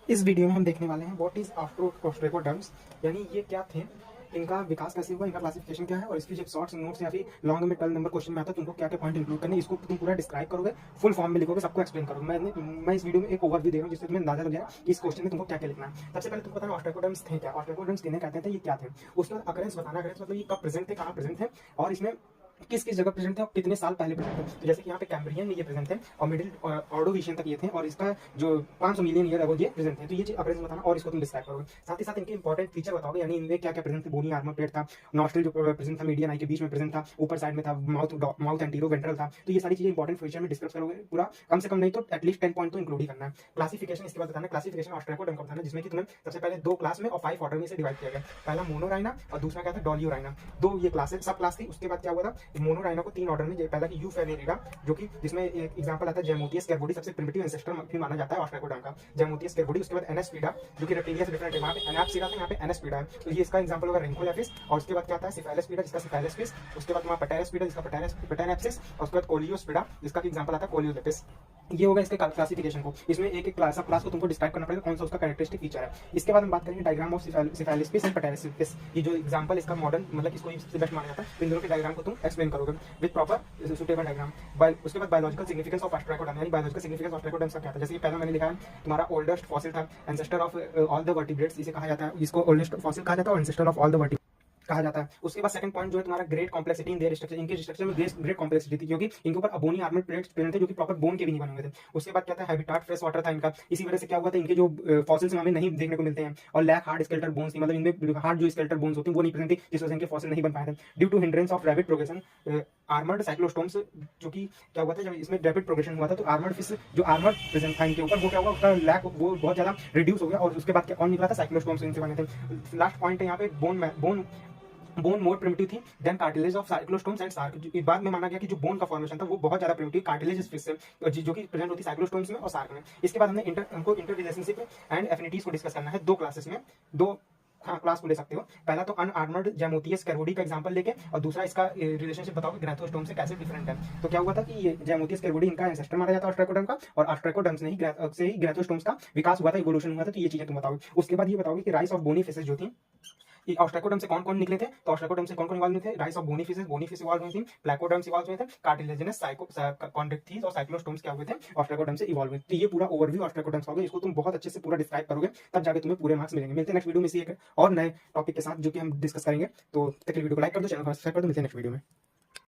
इस वीडियो में हम देखने वाले हैं व्हाट इज ऑस्ट्रेकोडर्म्स, यानी ये क्या थे, इनका विकास कैसे हुआ, इनका क्लासिफिकेशन क्या है, और इसकी जब शॉर्ट्स नोट्स या फिर लॉन्ग में 12 नंबर क्वेश्चन में आता है तुमको क्या क्या पॉइंट इंक्लूड करने, इसको तुम पूरा डिस्क्राइब करोगे, फुल फॉर्म में लिखोगे, सबको एक्सप्लेन करोगे। मैं इस वीडियो में एक ओवरव्यू दे रहा हूँ जिससे तुम्हें अंदाजा लग जाएगा कि इस क्वेश्चन में तुमको क्या क्या लिखना है। सबसे पहले तुमको बताना ऑस्ट्रेकोडर्म्स थे क्या, ऑस्ट्रेकोडर्म्स किन्हें कहते थे, ये क्या थे। उसके बाद अकरेंस बताना, अकरेंस मतलब ये कब प्रेजेंट थे, कहाँ प्रेजेंट थे, और इसमें किस किस जगह प्रेजेंट थे और कितने साल पहले प्रेजेंट थे। तो जैसे कि यहाँ पे कैम्ब्रियन में ये प्रेजेंट थे और मिडिल ऑर्डोविशियन तक ये थे, और इसका जो 500 मिलियन ईयर अगो ये प्रेजेंट थे। तो ये चीज अकरेंस बताना और इसको तुम डिस्क्राइब करोगे। साथ ही साथ इनके इंपॉर्टेंट फीचर बताओगे, यानी इनमें क्या क्या प्रेजेंट थे। बोनी आर्मर प्लेट था, नॉस्ट्रिल जो प्रेजेंट था मीडियन आई के बीच में प्रेजेंट था, ऊपर साइड में था, माउथ एंटीरो वेंट्रल था। तो ये सारी चीजें इंपॉर्टेंट फीचर में डिस्कस करोगे पूरा, कम से कम नहीं तो एटलीस्ट 10 पॉइंट तो इंक्लूड ही करना है। क्लासिफिकेशन इसके बाद बताना, क्लासिफिकेशन ऑस्ट्रेकोडर्म का बताना, जिसमें कि तुम्हें सबसे पहले 2 क्लास में और 5 ऑर्डर में से डिवाइड किया गया। पहला मोनोराइना और दूसरा क्या था, डोलियोराइना। 2 ये क्लास सब क्लास थी। उसके बाद क्या हुआ था, मोनोराइना को 3 ऑर्डर में, पहला कि यूफेनेरिडा, जो कि जिसमें एक एग्जांपल आता है जैमोथियस कैरबोडी, सबसे प्रिमिटिव एंसेस्टर भी माना जाता है ऑस्ट्रेकोडर्म का, जैमोथियस कैरबोडी। उसके बाद एनास्पीडा, जो कि रेप्टिलिया से डिफरेंट है, वहां पे एनाप्सिडा था, यहाँ पे एनास्पीडा है। तो ये इसका एग्जांपल होगा रिंकोलेपिस। और उसके बाद क्या आता है सिफेलोस्पीडा, जिसका सिफेलोस्पिस। उसके बाद वहां पटेरोस्पीडा, जिसका पेटेनेप्सिस। और उसके बाद कोलियोस्पीडा, जिसका एग्जांपल आता है कोलियोलेपिस। ये होगा इसके क्लासिफिकेशन को। इसमें एक एक क्लास, सब क्लास को तुमको डिस्क्राइब करना पड़ेगा कौन सा उसका कैरेक्टरिस्टिक फीचर है। इसके बाद हम बात करेंगे डायग्राम ऑफ सिफेलिस्पिस एंड पेटेरोस्पिस। ये जो एग्जांपल इसका मॉडर्न मतलब इसको सबसे बेस्ट माना जाता है। तो इन दोनों के डायग्राम को तुम एक्सप्लेन करोगे विद प्रॉपर सुटेबल डायग्राम। उसके बाद बायोलॉजिकल सिग्निफिकेंस ऑफ ऑस्ट्रेकोडर्म, यानी बायोलॉजिकल सिग्निफिकेंस ऑस्ट्रेकोडर्म का क्या था। जैसे कि पहला मैंने लिखा है तुम्हारा ओल्डेस्ट फॉसिल था, ancestor of all the vertebrates इसे कहा जाता है, इसको ओल्डेस्ट फॉसिल कहा जाता है और ancestor of all the vertebrates कहा जाता है। उसके बाद सेकंड पॉइंट जो है तुम्हारा great complexity in their structure, इनके स्ट्रक्चर में ग्रेट कॉम्प्लेक्सिटी थी, क्योंकि इनके ऊपर बोनी आर्मर्ड प्लेट्स प्रेजेंट थे जो कि प्रॉपर बोन के भी नहीं बने हुए थे। उसके बाद क्या था, हैबिटाट फ्रेश वाटर था इनका। इसी वजह से क्या हुआ था, इनके जो फॉसिल्स हमें नहीं देखने को मिलते हैं। और लैक हार्ड स्केलेटल बोन्स थी, मतलब इनमें हार्ड जो स्केलेटल बोन्स होती हैं वो नहीं प्रेजेंट थी, जिस वजह से इनके फॉसिल नहीं बन पाए थे। Due to hindrance of rapid progression armoured cyclostomes, जो कि क्या हुआ था जब इसमें रैपिड प्रोग्रेशन हुआ था तो आर्मर्ड फिश जो आर्मर्ड प्रेजेंट था इनके ऊपर, वो क्या हुआ, उसका लैक वो बहुत ज्यादा रिड्यूस हो गया। और उसके बाद क्या और निकला था, साइक्लोस्टोम्स इनसे बने थे। लास्ट पॉइंट है यहाँ पे बोन मोर प्रिमिटिव थी than cartilage of cyclostomes and shark. बाद में माना गया कि जो बोन का फॉर्मेशन था वो बहुत ज्यादा प्रिमिटिव कार्टिलेज फिश से, जो कि प्रेजेंट होती है साइक्लोस्टोम्स में और सार्क में। इसके बाद हमने इंटर रिलेशनशिप एंड एफिनिटीज को डिस्कस करना है 2 क्लासेस में। 2 क्लास को ले सकते हो। पहला तो अनआर्मर्ड जैमोथियस कैरबोडी का एग्जांपल लेके, और दूसरा इसका रिलेशनशिप बताओ कि ग्रैथोस्टोम से कैसे डिफरेंट है। तो क्या हुआ था कि ये जैमोथियस कैरबोडी इनका एंसेस्टर माना जाता है ऑस्ट्रेकोडर्म का, और ऑस्ट्रेकोडर्म से ही ग्रैथोस्टोम्स का विकास हुआ था, इवोल्यूशन हुआ था। तो ये चीजें तुम बताओगे। उसके बाद ये बताओगे कि राइस ऑफ बोनी फिशेस जो थी, ऑस्ट्रेकोडर्म से कौन कौन निकले थे। तो ऑस्ट्रेकोडर्म से कौन कौन इवॉल्व हुए थे, rise of bony fish evolve हुई थी, प्लेकोडर्म्स इवॉल्व हुए थे, कार्टिलेजिनस कॉन्ड्रिक्थिस और साइक्लोस्टोम्स क्या हुए थे, ऑस्ट्रेकोडर्म से इवॉल्व हुए। तो ये पूरा ओवरव्यू ऑस्ट्रेकोडर्म्स हो गया, इसको तुम बहुत अच्छे से पूरा डिस्क्राइब करोगे, तब जाके तुम्हें पूरे मार्क्स मिलेंगे। मिलते हैं नेक्स्ट वीडियो में इसी एक और नए टॉपिक के साथ जो कि हम डिस्कस करेंगे। तो तक वीडियो को लाइक कर दो, चैनल को सब्सक्राइब कर दो। मिलते हैं नेक्स्ट वीडियो में।